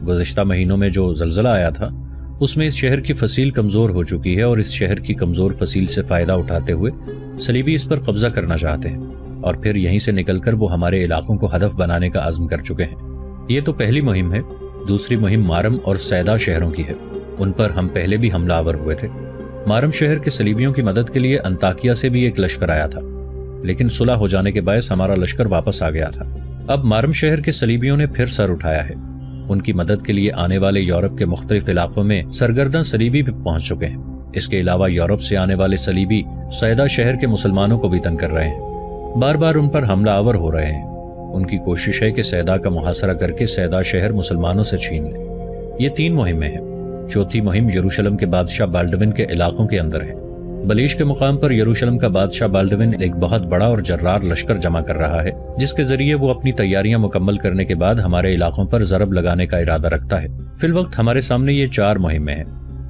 گزشتہ مہینوں میں جو زلزلہ آیا تھا اس میں اس شہر کی فصیل کمزور ہو چکی ہے اور اس شہر کی کمزور فصیل سے فائدہ اٹھاتے ہوئے صلیبی اس پر قبضہ کرنا چاہتے ہیں اور پھر یہیں سے نکل کر وہ ہمارے علاقوں کو ہدف بنانے کا عزم کر چکے ہیں۔ یہ تو پہلی مہم ہے۔ دوسری مہم مارم اور سیدا شہروں کی ہے۔ ان پر ہم پہلے بھی حملہ آور ہوئے تھے۔ مارم شہر کے صلیبیوں کی مدد کے لیے انطاکیہ سے بھی ایک لشکر آیا تھا، لیکن صلح ہو جانے کے باعث ہمارا لشکر واپس آ گیا تھا۔ اب مارم شہر کے صلیبیوں نے پھر سر اٹھایا ہے۔ ان کی مدد کے لیے آنے والے یورپ کے مختلف علاقوں میں سرگرداں صلیبی بھی پہنچ چکے ہیں۔ اس کے علاوہ یورپ سے آنے والے صلیبی سیدا شہر کے مسلمانوں کو بھی تنگ کر رہے ہیں، بار بار ان پر حملہ آور ہو رہے ہیں۔ ان کی کوشش ہے کہ سیدا کا محاصرہ کر کے سیدا شہر مسلمانوں سے چھین لیں۔ یہ 3 مہمیں ہیں۔ چوتھی مہم یروشلم کے بادشاہ بالڈون کے علاقوں کے اندر ہے۔ بلیش کے مقام پر یروشلم کا بادشاہ بالڈون ایک بہت بڑا اور جرار لشکر جمع کر رہا ہے، جس کے ذریعے وہ اپنی تیاریاں مکمل کرنے کے بعد ہمارے علاقوں پر ضرب لگانے کا ارادہ رکھتا ہے۔ فی الوقت ہمارے سامنے یہ 4 مہمیں ہیں۔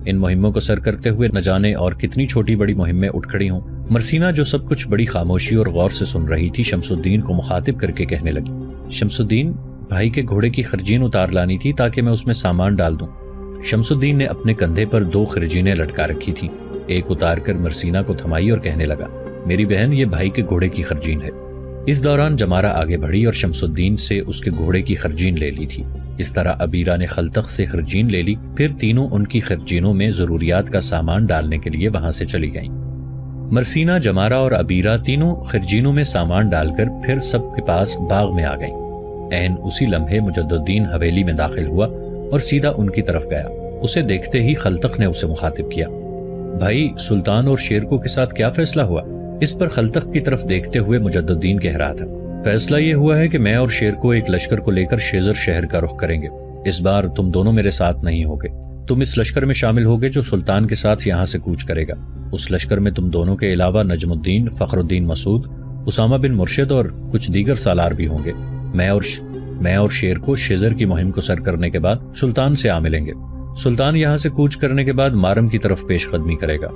ان مہموں کو سر کرتے ہوئے نہ جانے اور کتنی چھوٹی بڑی مہمیں اٹھ کھڑی ہوں۔ مرسینہ جو سب کچھ بڑی خاموشی اور غور سے سن رہی تھی، شمس الدین کو مخاطب کر کے کہنے لگی، شمس الدین، بھائی کے گھوڑے کی خرجین اتار لانی تھی تاکہ میں اس میں سامان ڈال دوں۔ شمس الدین نے اپنے کندھے پر 2 خرجینیں لٹکا رکھی تھی، ایک اتار کر مرسینہ کو تھمائی اور کہنے لگا، میری بہن، یہ بھائی کے گھوڑے کی خرجین ہے۔ اس دوران جمارہ آگے بڑھی اور شمس الدین سے اس کے گھوڑے کی خرجین لے لی تھی۔ اس طرح عبیرہ نے خلتق سے خرجین لے لی، پھر تینوں ان کی خرجینوں میں ضروریات کا سامان ڈالنے کے لیے وہاں سے چلی گئیں۔ مرسینہ، جمارہ اور عبیرہ تینوں خرجینوں میں سامان ڈال کر پھر سب کے پاس باغ میں آ گئیں۔ عین اسی لمحے مجد الدین حویلی میں داخل ہوا اور سیدھا ان کی طرف گیا۔ اسے دیکھتے ہی خلتق نے اسے مخاطب کیا، بھائی، سلطان اور شیرکو کے ساتھ کیا فیصلہ ہوا؟ اس پر خلتق کی طرف دیکھتے ہوئے مجد الدین کہہ رہا تھا، فیصلہ یہ ہوا ہے کہ میں اور شیرکو ایک لشکر کو لے کر شیزر شہر کا رخ کریں گے۔ اس بار تم دونوں میرے ساتھ نہیں ہوگے، تم اس لشکر میں شامل ہوگے جو سلطان کے ساتھ یہاں سے کوچ کرے گا۔ اس لشکر میں تم دونوں کے علاوہ نجم الدین، فخر الدین مسعود، اسامہ بن مرشد اور کچھ دیگر سالار بھی ہوں گے۔ میں اور شیرکو شیزر کی مہم کو سر کرنے کے بعد سلطان سے آ ملیں گے۔ سلطان یہاں سے کوچ کرنے کے بعد مارم کی طرف پیش قدمی کرے گا،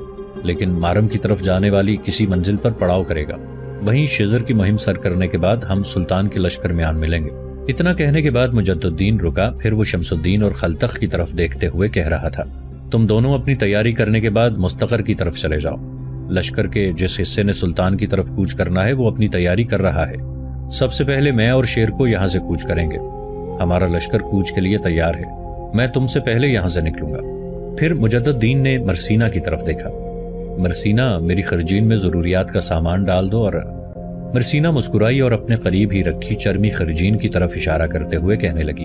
لیکن مارم کی طرف جانے والی کسی منزل پر پڑاؤ کرے گا۔ وہیں شیزر کی مہم سر کرنے کے بعد ہم سلطان کے لشکر میں آن ملیں گے۔ اتنا کہنے کے بعد مجد الدین رکا، پھر وہ شمس الدین اور خلتق کی طرف دیکھتے ہوئے کہہ رہا تھا، تم دونوں اپنی تیاری کرنے کے بعد مستقر کی طرف چلے جاؤ۔ لشکر کے جس حصے نے سلطان کی طرف کوچ کرنا ہے وہ اپنی تیاری کر رہا ہے۔ سب سے پہلے میں اور شیرکو یہاں سے کوچ کریں گے۔ ہمارا لشکر کوچ کے لیے تیار ہے، میں تم سے پہلے یہاں سے نکلوں گا۔ پھر مجد الدین نے مرسینہ کی طرف دیکھا، مرسینہ، میری خرجین میں ضروریات کا سامان ڈال دو۔ اور مرسینہ مسکرائی اور اپنے قریب ہی رکھی چرمی خرجین کی طرف اشارہ کرتے ہوئے کہنے لگی،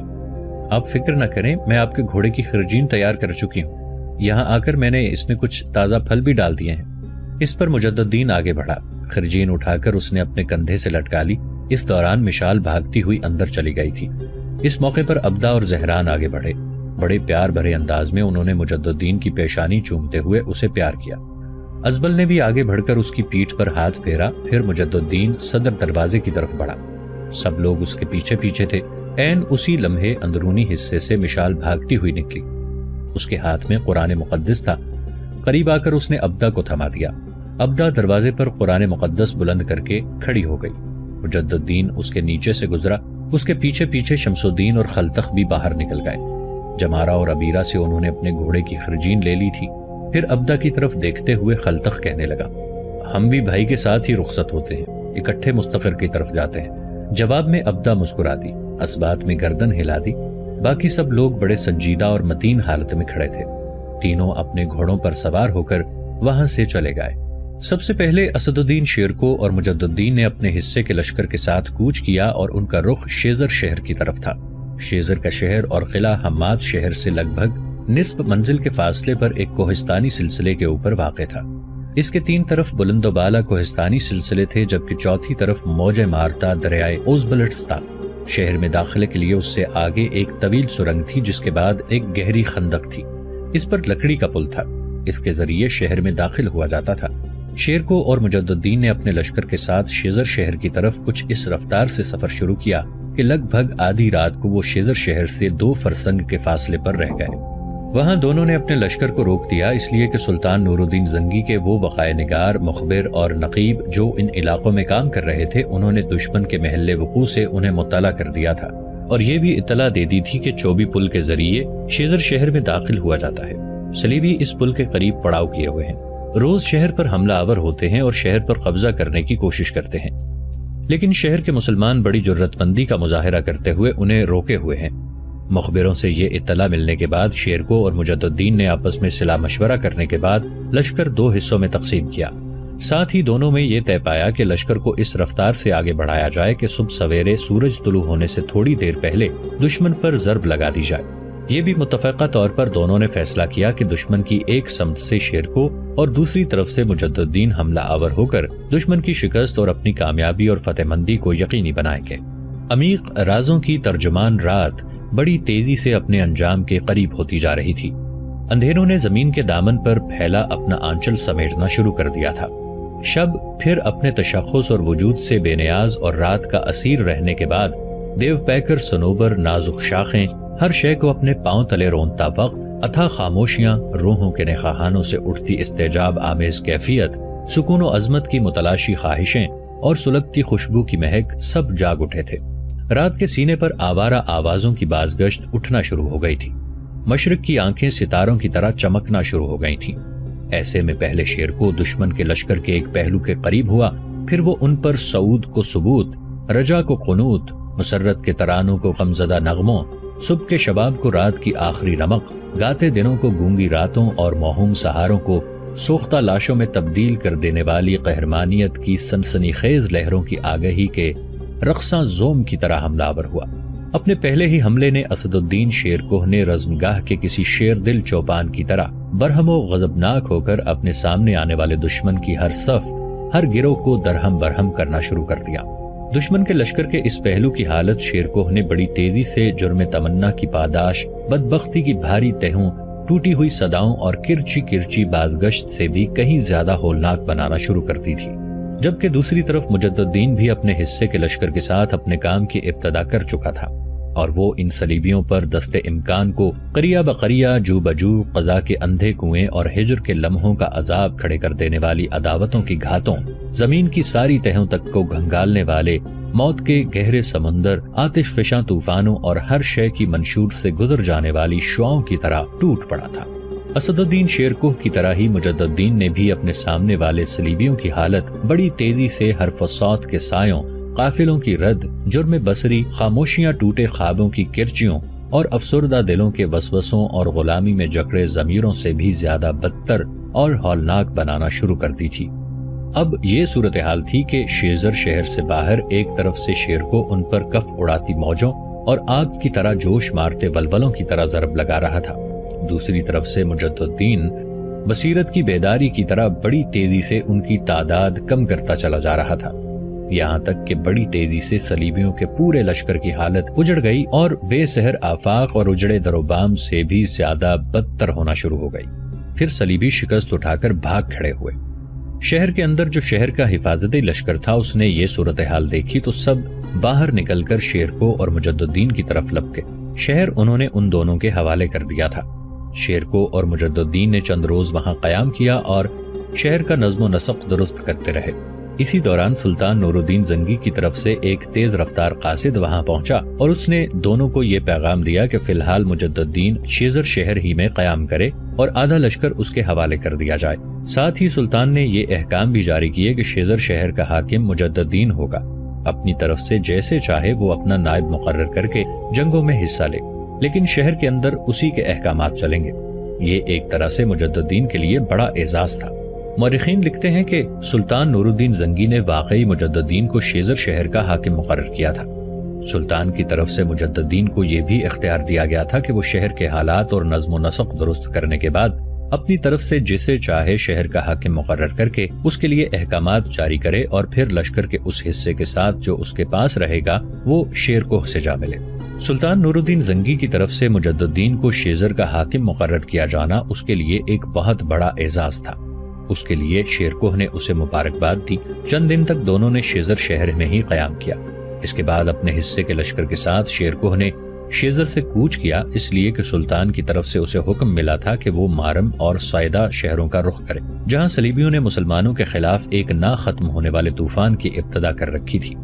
آپ فکر نہ کریں، میں آپ کے گھوڑے کی خرجین تیار کر چکی ہوں۔ یہاں آ کر میں نے اس میں کچھ تازہ پھل بھی ڈال دیے ہیں۔ اس پر مجد الدین آگے بڑھا، خرجین اٹھا کر اس نے اپنے کندھے سے لٹکا لی۔ اس دوران مشال بھاگتی ہوئی اندر چلی گئی تھی۔ اس موقع پر ابدا اور زہران آگے بڑھے۔ بڑے پیار بھرے انداز میں انہوں نے مجد الدین کی پیشانی چومتے ہوئے اسے پیار کیا۔ ازبل نے بھی آگے بڑھ کر اس کی پیٹھ پر ہاتھ پھیرا، پھر مجد الدین صدر دروازے کی طرف بڑھا۔ سب لوگ اس کے پیچھے پیچھے تھے۔ عین اسی لمحے اندرونی حصے سے مشال بھاگتی ہوئی نکلی۔ اس کے ہاتھ میں قرآن مقدس تھا۔ قریب آ کر اس نے ابدا کو تھما دیا۔ ابدا دروازے پر قرآن مقدس بلند کر کے کھڑی ہو گئی۔ مجد الدین اس کے نیچے سے گزرا۔ اس کے پیچھے پیچھے شمس الدین اور خلتق بھی باہر نکل گئے۔ جمارہ اور عبیرہ سے انہوں نے اپنے گھوڑے کی خرجین لے لی تھی۔ پھر ابدا کی طرف دیکھتے ہوئے خلتق کہنے لگا، ہم بھی بھائی کے ساتھ ہی رخصت ہوتے ہیں، اکٹھے مستقر کی طرف جاتے ہیں۔ جواب میں ابدا مسکرا دی، اسبات میں گردن ہلا دی۔ باقی سب لوگ بڑے سنجیدہ اور متین حالت میں کھڑے تھے۔ تینوں اپنے گھوڑوں پر سوار ہو کر وہاں سے چلے گئے۔ سب سے پہلے اسد الدین شیرکو اور مجد الدین نے اپنے حصے کے لشکر کے ساتھ کوچ کیا اور ان کا رخ شیزر شہر کی طرف تھا۔ شیزر کا شہر اور قلعہ حماد شہر سے لگ بھگ نصف منزل کے فاصلے پر ایک کوہستانی سلسلے کے اوپر واقع تھا۔ اس کے 3 طرف بلند و بالا کوہستانی سلسلے تھے، جبکہ چوتھی طرف موج مارتا دریائے اوزبلٹس تھا۔ شہر میں داخلے کے لیے اس سے آگے ایک طویل سرنگ تھی، جس کے بعد ایک گہری خندق تھی۔ اس پر لکڑی کا پل تھا، اس کے ذریعے شہر میں داخل ہوا جاتا تھا۔ شیرکو اور مجد الدین نے اپنے لشکر کے ساتھ شیزر شہر کی طرف کچھ اس رفتار سے سفر شروع کیا کہ لگ بھگ آدھی رات کو وہ شیزر شہر سے 2 فرسنگ کے فاصلے پر رہ گئے۔ وہاں دونوں نے اپنے لشکر کو روک دیا، اس لیے کہ سلطان نور الدین زنگی کے وہ وقائع نگار، مخبر اور نقیب جو ان علاقوں میں کام کر رہے تھے، انہوں نے دشمن کے محل وقوع سے انہیں مطلع کر دیا تھا اور یہ بھی اطلاع دے دی تھی کہ چوبی پل کے ذریعے شیزر شہر میں داخل ہوا جاتا ہے۔ صلیبی اس پل کے قریب پڑاؤ کیے ہوئے ہیں، روز شہر پر حملہ آور ہوتے ہیں اور شہر پر قبضہ کرنے کی کوشش کرتے ہیں، لیکن شہر کے مسلمان بڑی جرات مندی کا مظاہرہ کرتے ہوئے انہیں روکے ہوئے ہیں۔ مخبروں سے یہ اطلاع ملنے کے بعد شیرکو اور مجد الدین نے آپس میں صلاح مشورہ کرنے کے بعد لشکر 2 حصوں میں تقسیم کیا۔ ساتھ ہی دونوں میں یہ طے پایا کہ لشکر کو اس رفتار سے آگے بڑھایا جائے کہ صبح سویرے سورج طلوع ہونے سے تھوڑی دیر پہلے دشمن پر ضرب لگا دی جائے۔ یہ بھی متفقہ طور پر دونوں نے فیصلہ کیا کہ دشمن کی ایک سمت سے شیرکو اور دوسری طرف سے مجد الدین حملہ آور ہو کر دشمن کی شکست اور اپنی کامیابی اور فتح مندی کو یقینی بنائیں گے۔ عمیق رازوں کی ترجمان رات بڑی تیزی سے اپنے انجام کے قریب ہوتی جا رہی تھی۔ اندھیروں نے زمین کے دامن پر پھیلا اپنا آنچل سمیٹنا شروع کر دیا تھا۔ شب پھر اپنے تشخص اور وجود سے بے نیاز اور رات کا اسیر رہنے کے بعد دیو پیکر سنوبر نازک شاخیں ہر شے کو اپنے پاؤں تلے رونتا وقت اتھا خاموشیاں روحوں کے نخواہانوں سے اٹھتی استعجاب آمیز کیفیت سکون و عظمت کی متلاشی خواہشیں اور سلگتی خوشبو کی مہک سب جاگ اٹھے تھے۔ رات کے سینے پر آوارہ آوازوں کی بازگشت اٹھنا شروع ہو گئی تھی۔ مشرق کی آنکھیں ستاروں کی طرح چمکنا شروع ہو گئی تھیں۔ ایسے میں پہلے شیرکو دشمن کے لشکر کے ایک پہلو کے قریب ہوا، پھر وہ ان پر سعود کو ثبوت، رجا کو قنوت، مسرت کے ترانوں کو غمزدہ نغموں، صبح کے شباب کو رات کی آخری رمق، گاتے دنوں کو گونگی راتوں اور موہوم سہاروں کو سوختہ لاشوں میں تبدیل کر دینے والی قہرمانیت کی سنسنی خیز لہروں کی آگہی کے رقصاں زوم کی طرح حملہ آور ہوا۔ اپنے پہلے ہی حملے نے اسد الدین شیرکوہ نے رزمگاہ کے کسی شیر دل چوپان کی طرح برہم و غضبناک ہو کر اپنے سامنے آنے والے دشمن کی ہر صف، ہر گروہ کو درہم برہم کرنا شروع کر دیا۔ دشمن کے لشکر کے اس پہلو کی حالت شیرکوہ نے بڑی تیزی سے جرم تمنا کی پاداش، بدبختی کی بھاری تہوں، ٹوٹی ہوئی صداؤں اور کرچی کرچی بازگشت سے بھی کہیں زیادہ ہولناک بنانا شروع کر دی تھی۔ جبکہ دوسری طرف مجد الدین بھی اپنے حصے کے لشکر کے ساتھ اپنے کام کی ابتدا کر چکا تھا، اور وہ ان صلیبیوں پر دست امکان کو قریہ بقریہ جو بجو قضا کے اندھے کنویں اور ہجر کے لمحوں کا عذاب کھڑے کر دینے والی عداوتوں کی گھاتوں، زمین کی ساری تہوں تک کو گھنگالنے والے موت کے گہرے سمندر، آتش فشاں طوفانوں اور ہر شے کی منشور سے گزر جانے والی شعاؤں کی طرح ٹوٹ پڑا تھا۔ اسد الدین شیرکوہ کی طرح ہی مجد الدین نے بھی اپنے سامنے والے صلیبیوں کی حالت بڑی تیزی سے حرف و صوت کے سایوں، قافلوں کی رد، جرم بصری، خاموشیاں ٹوٹے خوابوں کی کرچیوں اور افسردہ دلوں کے وسوسوں اور غلامی میں جکڑے ضمیروں سے بھی زیادہ بدتر اور ہولناک بنانا شروع کر دی تھی۔ اب یہ صورتحال تھی کہ شیزر شہر سے باہر ایک طرف سے شیرکوہ ان پر کف اڑاتی موجوں اور آگ کی طرح جوش مارتے ولولوں کی طرح ضرب لگا رہا تھا، دوسری طرف سے مجد الدین بصیرت کی بیداری کی طرح بڑی تیزی سے ان کی تعداد کم کرتا چلا جا رہا تھا، یہاں تک کہ بڑی تیزی سے صلیبیوں کے پورے لشکر کی حالت اجڑ گئی اور بے سحر آفاق اور اجڑے دروبام سے بھی زیادہ بدتر ہونا شروع ہو گئی۔ پھر صلیبی شکست اٹھا کر بھاگ کھڑے ہوئے۔ شہر کے اندر جو شہر کا حفاظتی لشکر تھا اس نے یہ صورتحال دیکھی تو سب باہر نکل کر شیرکوہ اور مجد الدین کی طرف لپکے۔ شہر انہوں نے ان دونوں کے حوالے کر دیا تھا۔ شیرکوہ اور مجد الدین نے چند روز وہاں قیام کیا اور شہر کا نظم و نسق درست کرتے رہے۔ اسی دوران سلطان نور الدین زنگی کی طرف سے ایک تیز رفتار قاصد وہاں پہنچا اور اس نے دونوں کو یہ پیغام دیا کہ فی الحال مجد الدین شیزر شہر ہی میں قیام کرے اور آدھا لشکر اس کے حوالے کر دیا جائے۔ ساتھ ہی سلطان نے یہ احکام بھی جاری کیے کہ شیزر شہر کا حاکم مجد الدین ہوگا، اپنی طرف سے جیسے چاہے وہ اپنا نائب مقرر کر کے جنگوں میں حصہ لے، لیکن شہر کے اندر اسی کے احکامات چلیں گے۔ یہ ایک طرح سے مجد الدین کے لیے بڑا اعزاز تھا۔ مورخین لکھتے ہیں کہ سلطان نور الدین زنگی نے واقعی مجد الدین کو شیزر شہر کا حاکم مقرر کیا تھا۔ سلطان کی طرف سے مجد الدین کو یہ بھی اختیار دیا گیا تھا کہ وہ شہر کے حالات اور نظم و نسق درست کرنے کے بعد اپنی طرف سے جسے چاہے شہر کا حاکم مقرر کر کے اس کے لیے احکامات جاری کرے اور پھر لشکر کے اس حصے کے ساتھ جو اس کے پاس رہے گا وہ شیرکوہ سے جا ملے۔ سلطان نور الدین زنگی کی طرف سے مجد الدین کو شیزر کا حاکم مقرر کیا جانا اس کے لیے ایک بہت بڑا اعزاز تھا۔ اس کے لیے شیرکوہ نے اسے مبارکباد دی۔ چند دن تک دونوں نے شیزر شہر میں ہی قیام کیا۔ اس کے بعد اپنے حصے کے لشکر کے ساتھ شیرکوہ نے شیزر سے کوچ کیا، اس لیے کہ سلطان کی طرف سے اسے حکم ملا تھا کہ وہ مارم اور سائدہ شہروں کا رخ کرے، جہاں صلیبیوں نے مسلمانوں کے خلاف ایک نہ ختم ہونے والے طوفان کی ابتدا کر رکھی تھی۔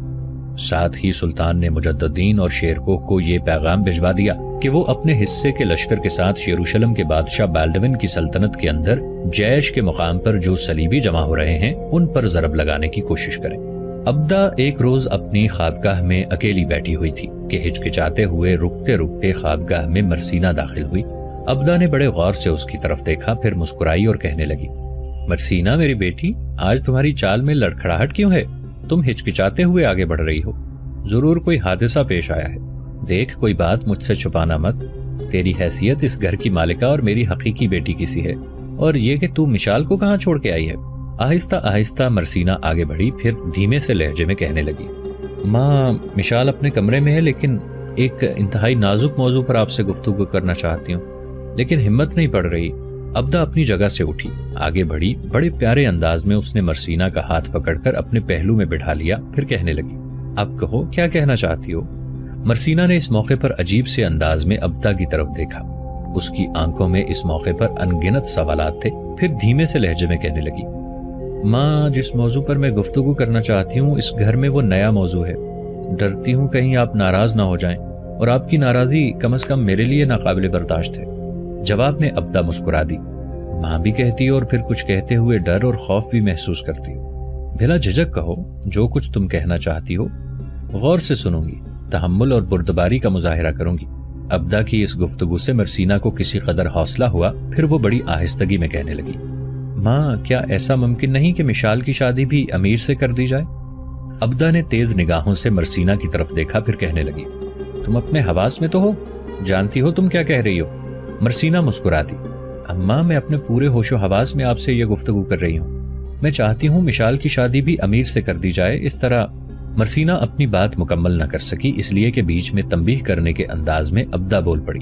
ساتھ ہی سلطان نے مجددین اور شیرکوہ کو یہ پیغام بھجوا دیا کہ وہ اپنے حصے کے لشکر کے ساتھ یروشلم کے بادشاہ بالڈون کی سلطنت کے اندر جیش کے مقام پر جو صلیبی جمع ہو رہے ہیں ان پر ضرب لگانے کی کوشش کریں۔ ابدا ایک روز اپنی خوابگاہ میں اکیلی بیٹھی ہوئی تھی کہ ہچکچاتے ہوئے رکتے رکتے خوابگاہ میں مرسینہ داخل ہوئی۔ ابدا نے بڑے غور سے اس کی طرف دیکھا، پھر مسکرائی اور کہنے لگی، مرسینہ میری بیٹی، آج تمہاری چال میں لڑکھڑاہٹ کیوں ہے؟ تم ہچکچاتے ہوئے آگے بڑھ رہی ہو، ضرور کوئی حادثہ پیش آیا ہے۔ دیکھ، کوئی بات مجھ سے چھپانا مت، تیری حیثیت اس گھر کی مالکہ اور میری حقیقی بیٹی کی سی ہے، اور یہ کہ تو مشال کو کہاں چھوڑ کے آئی ہے؟ آہستہ آہستہ مرسینہ آگے بڑھی، پھر دھیمے سے لہجے میں کہنے لگی، ماں، مشال اپنے کمرے میں ہے، لیکن ایک انتہائی نازک موضوع پر آپ سے گفتگو کرنا چاہتی ہوں، لیکن ہمت نہیں پڑ رہی۔ ابدا اپنی جگہ سے اٹھی، آگے بڑھی، بڑے پیارے انداز میں اس نے مرسینہ کا ہاتھ پکڑ کر اپنے پہلو میں بٹھا لیا، پھر کہنے لگی، اب کہو کیا کہنا چاہتی ہو؟ مرسینہ نے اس موقع پر عجیب سے انداز میں ابدا کی طرف دیکھا، اس کی آنکھوں میں اس موقع پر انگنت سوالات تھے، پھر دھیمے سے لہجے میں کہنے لگی، ماں، جس موضوع پر میں گفتگو کرنا چاہتی ہوں اس گھر میں وہ نیا موضوع ہے، ڈرتی ہوں کہیں آپ ناراض نہ ہو جائیں، اور آپ کی ناراضی کم از کم میرے لیے ناقابل برداشت ہے۔ جواب میں ابدا مسکرا دی، ماں بھی کہتی اور پھر کچھ کہتے ہوئے ڈر اور خوف بھی محسوس کرتی ہو، بلا جھجک کہو، جو کچھ تم کہنا چاہتی ہو، غور سے سنوں گی، تحمل اور بردباری کا مظاہرہ کروں گی۔ ابدا کی اس گفتگو سے مرسینہ کو کسی قدر حوصلہ ہوا، پھر وہ بڑی آہستگی میں کہنے لگی، ماں، کیا ایسا ممکن نہیں کہ مشال کی شادی بھی امیر سے کر دی جائے؟ ابدا نے تیز نگاہوں سے مرسینہ کی طرف دیکھا، پھر کہنے لگی، تم اپنے حواس میں تو ہو، جانتی ہو تم کیا کہہ رہی ہو؟ مرسینہ مسکرا دی، اماں، میں اپنے پورے ہوش و حواس میں آپ سے یہ گفتگو کر رہی ہوں، میں چاہتی ہوں مشال کی شادی بھی امیر سے کر دی جائے۔ اس طرح مرسینہ اپنی بات مکمل نہ کر سکی، اس لیے کہ بیچ میں تنبیہ کرنے کے انداز میں ابدا بول پڑی،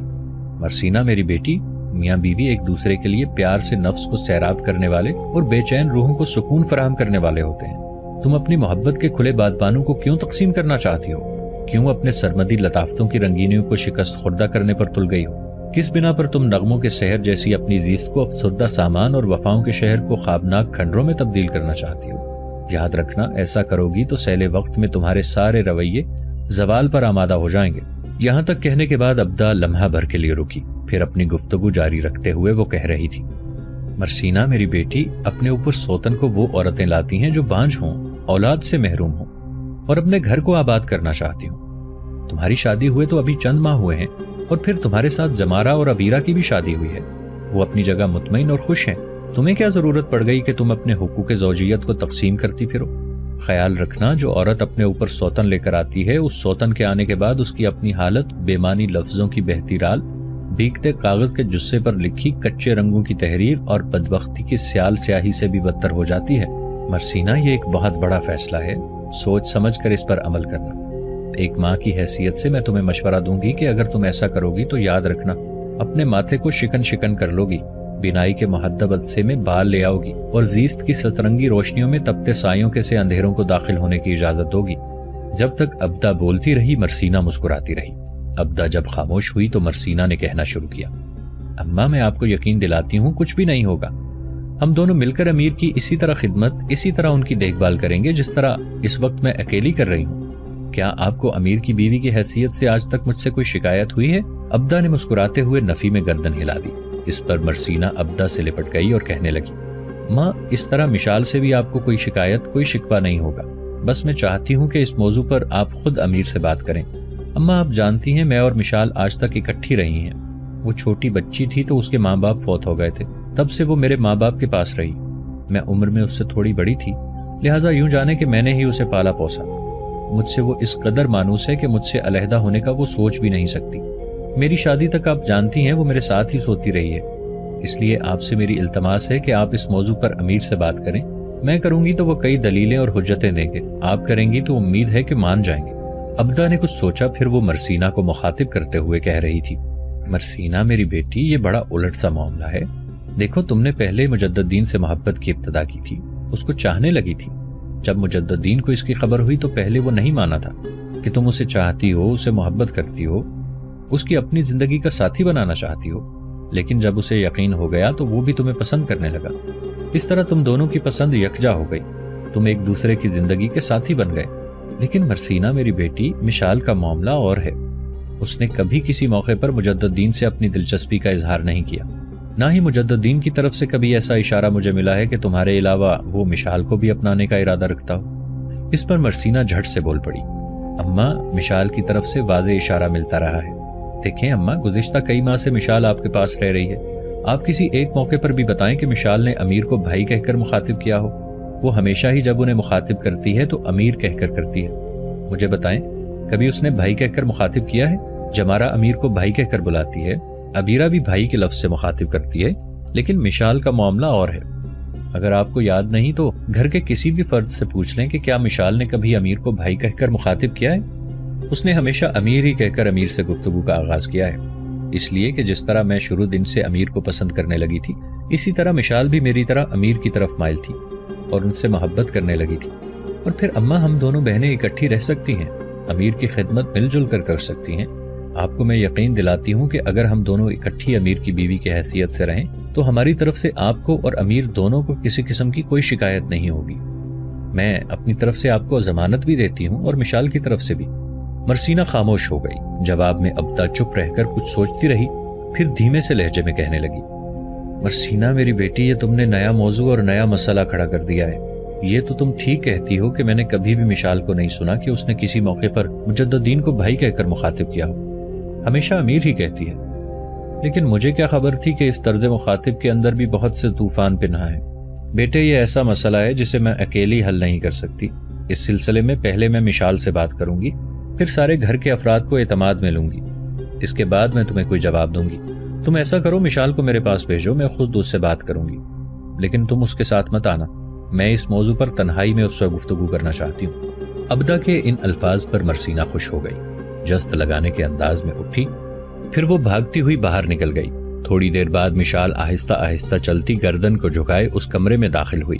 مرسینہ میری بیٹی، میاں بیوی ایک دوسرے کے لیے پیار سے نفس کو سیراب کرنے والے اور بے چین روحوں کو سکون فراہم کرنے والے ہوتے ہیں۔ تم اپنی محبت کے کھلے بادبانوں کو کیوں تقسیم کرنا چاہتی ہو؟ کیوں اپنے سرمدی لطافتوں کی رنگینیوں کو شکست خوردہ کرنے پر تل گئی ہو؟ کس بنا پر تم نغموں کے شہر جیسی اپنی زیست کو افسردہ سامان اور وفاؤں کے شہر کو خوابناک کھنڈروں میں تبدیل کرنا چاہتی ہو؟ یاد رکھنا، ایسا کرو گی تو سیل وقت میں تمہارے سارے رویے زوال پر آمادہ ہو جائیں گے۔ یہاں تک کہنے کے بعد ابدا لمحہ بھر کے لیے رکی، پھر اپنی گفتگو جاری رکھتے ہوئے وہ کہہ رہی تھی، مرسینہ میری بیٹی، اپنے اوپر سوتن کو وہ عورتیں لاتی ہیں جو بانجھ ہوں، اولاد سے محروم ہوں، اور اپنے گھر کو آباد کرنا چاہتی ہوں۔ تمہاری شادی ہوئے تو ابھی چند ماہ ہوئے ہیں، اور پھر تمہارے ساتھ جمارہ اور ابیرہ کی بھی شادی ہوئی ہے، وہ اپنی جگہ مطمئن اور خوش ہیں، تمہیں کیا ضرورت پڑ گئی کہ تم اپنے حقوق زوجیت کو تقسیم کرتی پھرو؟ خیال رکھنا، جو عورت اپنے اوپر سوتن لے کر آتی ہے، اس سوتن کے آنے کے بعد اس کی اپنی حالت بے معنی لفظوں کی بہتی رال، بھیگتے کاغذ کے جسے پر لکھی کچے رنگوں کی تحریر اور بدبختی کی سیال سیاہی سے بھی بدتر ہو جاتی ہے۔ مرسینہ، یہ ایک بہت بڑا فیصلہ ہے، سوچ سمجھ کر اس پر عمل کرنا۔ ایک ماں کی حیثیت سے میں تمہیں مشورہ دوں گی کہ اگر تم ایسا کرو گی تو یاد رکھنا، اپنے ماتھے کو شکن شکن کر لو گی، بینائی کے محدب عدسے میں بال لے آؤ گی، اور زیست کی سترنگی روشنیوں میں تپتے سایوں کے سے اندھیروں کو داخل ہونے کی اجازت دو گی۔ جب تک ابدا بولتی رہی، مرسینہ مسکراتی رہی۔ ابدا جب خاموش ہوئی تو مرسینہ نے کہنا شروع کیا، اماں، میں آپ کو یقین دلاتی ہوں کچھ بھی نہیں ہوگا، ہم دونوں مل کر امیر کی اسی طرح خدمت، اسی طرح ان کی دیکھ بھال کریں گے جس طرح اس وقت میں اکیلی کر رہی ہوں۔ کیا آپ کو امیر کی بیوی کی حیثیت سے آج تک مجھ سے کوئی شکایت ہوئی ہے؟ ابدا نے مسکراتے ہوئے نفی میں گردن ہلا دی۔ اس پر مرسینہ ابدا سے لپٹ گئی اور کہنے لگی، ماں، اس طرح مشال سے بھی آپ کو کوئی شکایت، کوئی شکوہ نہیں ہوگا، بس میں چاہتی ہوں کہ اس موضوع پر آپ خود امیر سے بات کریں۔ اماں، آپ جانتی ہیں میں اور مشال آج تک اکٹھی رہی ہیں، وہ چھوٹی بچی تھی تو اس کے ماں باپ فوت ہو گئے تھے، تب سے وہ میرے ماں باپ کے پاس رہی، میں عمر میں اس سے تھوڑی بڑی تھی، لہٰذا یوں جانے کہ میں نے ہی اسے پالا پوسا، مجھ سے وہ اس قدر مانوس ہے کہ مجھ سے علیحدہ ہونے کا وہ سوچ بھی نہیں سکتی۔ میری شادی تک آپ جانتی ہیں وہ میرے ساتھ ہی سوتی رہی ہے، اس لیے آپ سے میری التماس ہے کہ آپ اس موضوع پر امیر سے بات کریں، میں کروں گی تو وہ کئی دلیلیں اور حجتیں دیں گے، آپ کریں گی تو امید ہے کہ مان جائیں گے۔ ابدا نے کچھ سوچا، پھر وہ مرسینہ کو مخاطب کرتے ہوئے کہہ رہی تھی، مرسینہ میری بیٹی، یہ بڑا الٹ سا معاملہ ہے، دیکھو تم نے پہلے مجددین سے محبت کی ابتدا کی تھی، اس کو چاہنے لگی تھی، جب مجددین کو اس کی خبر ہوئی تو پہلے وہ نہیں مانا تھا کہ تم اسے چاہتی ہو، اسے محبت کرتی ہو، اس کی اپنی زندگی کا ساتھی بنانا چاہتی ہو، لیکن جب اسے یقین ہو گیا تو وہ بھی تمہیں پسند کرنے لگا، اس طرح تم دونوں کی پسند یکجا ہو گئی، تم ایک دوسرے کی زندگی کے ساتھی بن گئے۔ لیکن مرسینہ میری بیٹی، مشال کا معاملہ اور ہے۔ اس نے کبھی کسی موقع پر مجددین سے اپنی دلچسپی کا اظہار نہیں کیا، نہ ہی مجددین کی طرف سے کبھی ایسا اشارہ مجھے ملا ہے کہ تمہارے علاوہ وہ مشال کو بھی اپنانے کا ارادہ رکھتا ہو۔ اس پر مرسینہ جھٹ سے بول پڑی، اماں، مشال کی طرف سے واضح اشارہ ملتا رہا ہے۔ دیکھیں اماں، گزشتہ کئی ماہ سے مشال آپ کے پاس رہ رہی ہے۔ آپ کسی ایک موقع پر بھی بتائیں کہ مشال نے امیر کو بھائی کہہ کر مخاطب کیا ہو۔ وہ ہمیشہ ہی جب انہیں مخاطب کرتی ہے تو امیر کہہ کر کرتی ہے۔ مجھے بتائیں، کبھی اس نے بھائی کہہ کر مخاطب کیا ہے؟ جمارہ امیر کو بھائی کہہ کر بلاتی ہے، عبیرہ بھی بھائی کے لفظ سے مخاطب کرتی ہے، لیکن مشال کا معاملہ اور ہے۔ اگر آپ کو یاد نہیں تو گھر کے کسی بھی فرد سے پوچھ لیں کہ کیا مشال نے کبھی امیر کو بھائی کہہ کر مخاطب کیا ہے؟ اس نے ہمیشہ امیر ہی کہہ کر امیر سے گفتگو کا آغاز کیا ہے، اس لیے کہ جس طرح میں شروع دن سے امیر کو پسند کرنے لگی تھی، اسی طرح مشال بھی میری طرح امیر کی طرف مائل تھی اور ان سے محبت کرنے لگی تھی۔ اور پھر اماں، ہم دونوں بہنیں اکٹھی رہ سکتی ہیں، امیر کی خدمت مل جل کر کر سکتی ہیں۔ آپ کو میں یقین دلاتی ہوں کہ اگر ہم دونوں اکٹھی امیر کی بیوی کی حیثیت سے رہیں تو ہماری طرف سے آپ کو اور امیر دونوں کو کسی قسم کی کوئی شکایت نہیں ہوگی۔ میں اپنی طرف سے آپ کو ضمانت بھی دیتی ہوں اور مشال کی طرف سے بھی۔ مرسینہ خاموش ہو گئی۔ جواب میں ابدا چپ رہ کر کچھ سوچتی رہی، پھر دھیمے سے لہجے میں کہنے لگی، مرسینہ میری بیٹی، یہ تم نے نیا موضوع اور نیا مسئلہ کھڑا کر دیا ہے۔ یہ تو تم ٹھیک کہتی ہو کہ میں نے کبھی بھی مشال کو نہیں سنا کہ اس نے کسی موقع پر مجددین کو بھائی کہہ کر مخاطب کیا ہو، ہمیشہ امیر ہی کہتی ہے۔ لیکن مجھے کیا خبر تھی کہ اس طرز مخاطب کے اندر بھی بہت سے طوفان پنہا ہے۔ بیٹے، یہ ایسا مسئلہ ہے جسے میں اکیلی حل نہیں کر سکتی۔ اس سلسلے میں پہلے میں مشال سے بات کروں گی، پھر سارے گھر کے افراد کو اعتماد میں لوں گی، اس کے بعد میں تمہیں کوئی جواب دوں گی۔ تم ایسا کرو، مشال کو میرے پاس بھیجو، میں خود اس سے بات کروں گی، لیکن تم اس کے ساتھ مت آنا۔ میں اس موضوع پر تنہائی میں اس سے گفتگو کرنا چاہتی ہوں۔ ابدا کے ان الفاظ پر مرسینہ خوش ہو گئی، جست لگانے کے انداز میں اٹھی، پھر وہ بھاگتی ہوئی باہر نکل گئی۔ تھوڑی دیر بعد مشال آہستہ آہستہ چلتی گردن کو جھکائے اس کمرے میں داخل ہوئی۔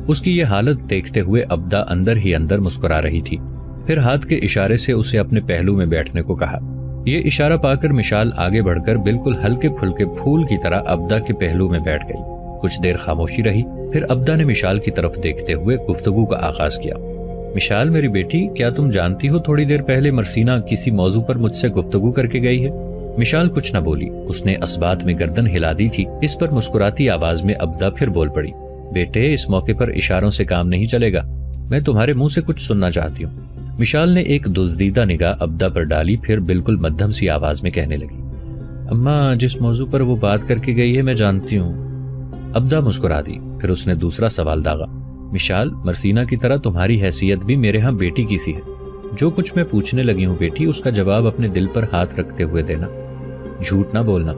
اس کی یہ حالت دیکھتے ہوئے ابدا اندر ہی اندر مسکرا رہی تھی، پھر ہاتھ کے اشارے سے اسے اپنے پہلو میں بیٹھنے کو کہا۔ یہ اشارہ پا کر مشال آگے بڑھ کر بالکل ہلکے پھلکے پھول کی طرح ابدا کے پہلو میں بیٹھ گئی۔ کچھ دیر خاموشی رہی، پھر ابدا نے مشال کی طرف دیکھتے ہوئے گفتگو کا آغاز کیا۔ مشال میری بیٹی، کیا تم جانتی ہو تھوڑی دیر پہلے مرسینہ کسی موضوع پر مجھ سے گفتگو کر کے گئی ہے؟ مشال کچھ نہ بولی، اس نے اسبات میں گردن ہلا دی تھی۔ اس پر مسکراتی آواز میں ابدا پھر بول پڑی، بیٹے، اس موقع پر اشاروں سے کام نہیں چلے گا، میں تمہارے منہ سے کچھ سننا چاہتی ہوں۔ مشال نے ایک دزدیدہ نگاہ ابدا پر ڈالی، پھر بالکل مدھم سی آواز میں کہنے لگی، اماں، جس موضوع پر وہ بات کر کے گئی ہے میں جانتی ہوں۔ ابدا مسکرا دی، پھر اس نے دوسرا سوال داغا، مشال، مرسینہ کی طرح تمہاری حیثیت بھی میرے ہاں بیٹی کی سی ہے۔ جو کچھ میں پوچھنے لگی ہوں بیٹی، اس کا جواب اپنے دل پر ہاتھ رکھتے ہوئے دینا، جھوٹ نہ بولنا۔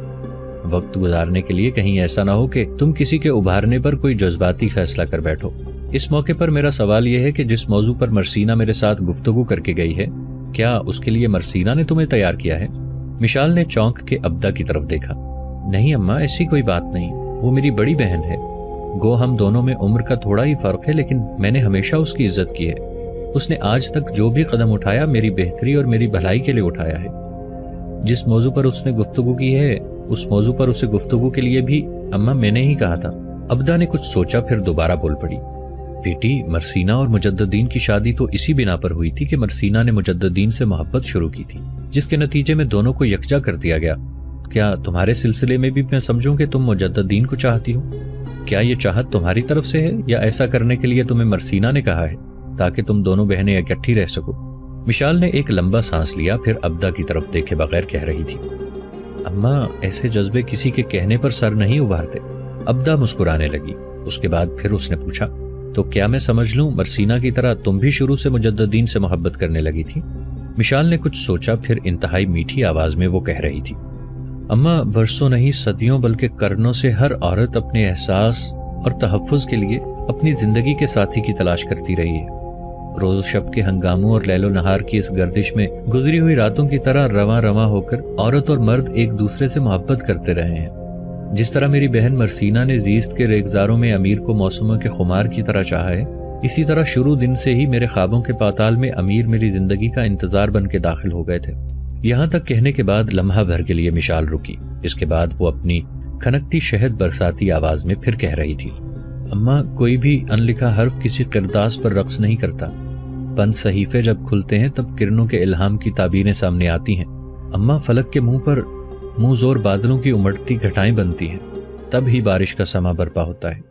وقت گزارنے کے لیے کہیں ایسا نہ ہو کہ تم کسی کے ابھارنے پر کوئی جذباتی فیصلہ کر بیٹھو۔ اس موقع پر میرا سوال یہ ہے کہ جس موضوع پر مرسینہ میرے ساتھ گفتگو کر کے گئی ہے، کیا اس کے لیے مرسینہ نے تمہیں تیار کیا ہے؟ مشال نے چونک کے ابدا کی طرف دیکھا، نہیں اماں، ایسی کوئی بات نہیں، وہ میری بڑی بہن ہے، گو ہم دونوں میں عمر کا تھوڑا ہی فرق ہے، لیکن میں نے ہمیشہ اس کی عزت کی ہے۔ اس نے آج تک جو بھی قدم اٹھایا میری بہتری اور میری بھلائی کے لیے اٹھایا ہے۔ جس موضوع پر اس نے گفتگو کی ہے، اس موضوع پر اسے گفتگو کے لیے بھی اماں میں نے ہی کہا تھا۔ ابدا نے کچھ سوچا، پھر دوبارہ بول پڑی، بیٹی، مرسینہ اور مجددین کی شادی تو اسی بنا پر ہوئی تھی کہ مرسینہ نے مجددین سے محبت شروع کی تھی، جس کے نتیجے میں دونوں کو یکجا کر دیا گیا۔ کیا تمہارے سلسلے میں بھی میں سمجھوں کہ تم مجددین کو چاہتی ہو؟ کیا یہ چاہت تمہاری طرف سے ہے یا ایسا کرنے کے لیے تمہیں مرسینہ نے کہا ہے تاکہ تم دونوں بہنیں اکٹھی رہ سکو؟ مشال نے ایک لمبا سانس لیا، پھر ابدا کی طرف دیکھے بغیر کہہ رہی تھی، اماں، ایسے جذبے کسی کے کہنے پر سر نہیں ابھارتے۔ ابدا مسکرانے لگی، اس کے بعد پھر اس نے پوچھا، تو کیا میں سمجھ لوں مرسینہ کی طرح تم بھی شروع سے مجددین سے محبت کرنے لگی تھی؟ مشال نے کچھ سوچا، پھر انتہائی میٹھی آواز میں وہ کہہ رہی تھی، اماں، برسوں نہیں صدیوں بلکہ قرنوں سے ہر عورت اپنے احساس اور تحفظ کے لیے اپنی زندگی کے ساتھی کی تلاش کرتی رہی ہے۔ روز شب کے ہنگاموں اور لیل و نہار کی اس گردش میں گزری ہوئی راتوں کی طرح رواں رواں ہو کر عورت اور مرد ایک دوسرے سے محبت کرتے رہے ہیں۔ جس طرح میری بہن مرسینہ نے زیست کے ریگزاروں میں امیر کو موسموں کے خمار کی طرح چاہا ہے، اسی طرح شروع دن سے ہی میرے خوابوں کے پاتال میں امیر میری زندگی کا انتظار بن کے داخل ہو گئے تھے۔ یہاں تک کہنے کے بعد لمحہ بھر کے لیے مشال رکی، اس کے بعد وہ اپنی کھنکتی شہد برساتی آواز میں پھر کہہ رہی تھی، اماں، کوئی بھی ان لکھا حرف کسی قرطاس پر رقص نہیں کرتا، بند صحیفے جب کھلتے ہیں تب کرنوں کے الہام کی تعبیریں سامنے آتی ہیں۔ اماں فلک کے منہ پر منہ زور بادلوں کی امڑتی گھٹائیں بنتی ہیں، تب ہی بارش کا سما برپا ہوتا ہے۔